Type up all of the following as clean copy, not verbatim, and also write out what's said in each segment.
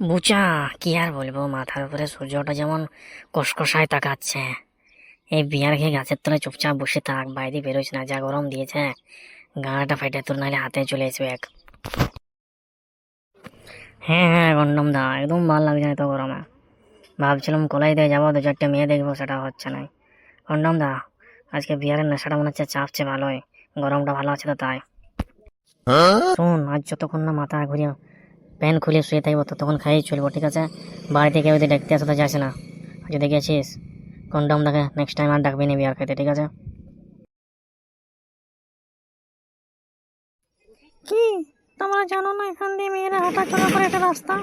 বুচা, কি আর বলবো, মাথার উপরে সূর্যটা যেমন কসকসায় তাকাচ্ছে। এই বিয়ার খেয়ে গাছের তলায় চুপচাপ বসে থাক, বাইরে বেরোস না, যা গরম দিয়েছে। গাটা ফাটে তোর, নাহলে হাতে চলে আসবে এক। হ্যাঁ হ্যাঁ, গন্ডম দা, একদম ভালো লাগছে না তো গরমে। ভাবছিলাম কলাই দিয়ে যাবো, দু চারটে মেয়ে দেখবো, সেটা হচ্ছে না। গন্ডম দা, আজকে বিয়ারের নেশাটা মনে হচ্ছে চাপছে ভালোই। গরমটা ভালো আছে তো তাই। শোন, আজ যতক্ষণ না মাথা ঘুরিয়ে প্যান খুলে শুয়ে থাকবো ততক্ষণ খাইয়ে চলবো, ঠিক আছে? বাড়িতে কেউ যদি দেখতে আসে তো যাস না। আর যদি গেছিস, কন্ডম দেখে নেক্সট টাইম আর ডাকবি না বিয়ার খেতে, ঠিক আছে? কি, তোমরা জানো না এখান দিয়ে মেয়েরা হাঁটাচলা করে একটা রাস্তা?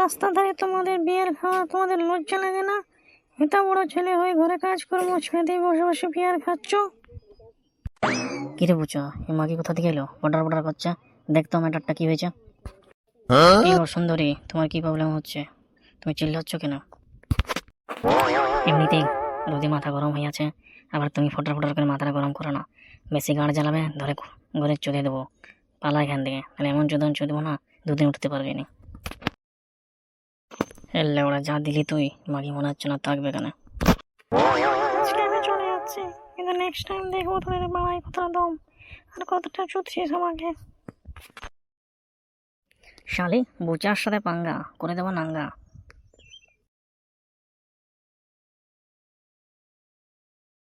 রাস্তা ধারে তোমাদের বিয়ার খাওয়া তোমাদের লজ্জা লাগে না? এত বড় ছেলে হয়ে ঘরে কাজকর্ম ছেড়ে বসে বসে বিয়ার খাচ্ছ? কিরে বুঝছো, এই মাগি কোথা থেকে এলো, বর্ডার বর্ডার করছে? দেখতো ম্যাটারটা কি হয়েছে। কি গো সুন্দরী, তোমার কি প্রবলেম হচ্ছে? তুমি চিল্লাচ্ছ কেন? এমনিতেই রোদে মাথা গরম হয়ে আছে, আবার তুমি ফটার ফটার করে মাথাটা গরম করো না। বেশি গাঁড় জ্বালাবে, ধরে ঘরে চুদে দেবো। পালা এখান থেকে, তাহলে এমন চোদন চুদবো না, দুদিন উঠতে পারবি না। এলে ওরা যা দিলি তুই, মাগি মনে হচ্ছে না থাকবে কেন। আজকে আমি চলে যাচ্ছি, কিন্তু নেক্সট টাইম দেখবো তোদের বাড়াই কতটা দম আর কতটা চুদছিস আমাকে। শালি, বুচার সাথে পাঙ্গা করে দেবো নাঙ্গা।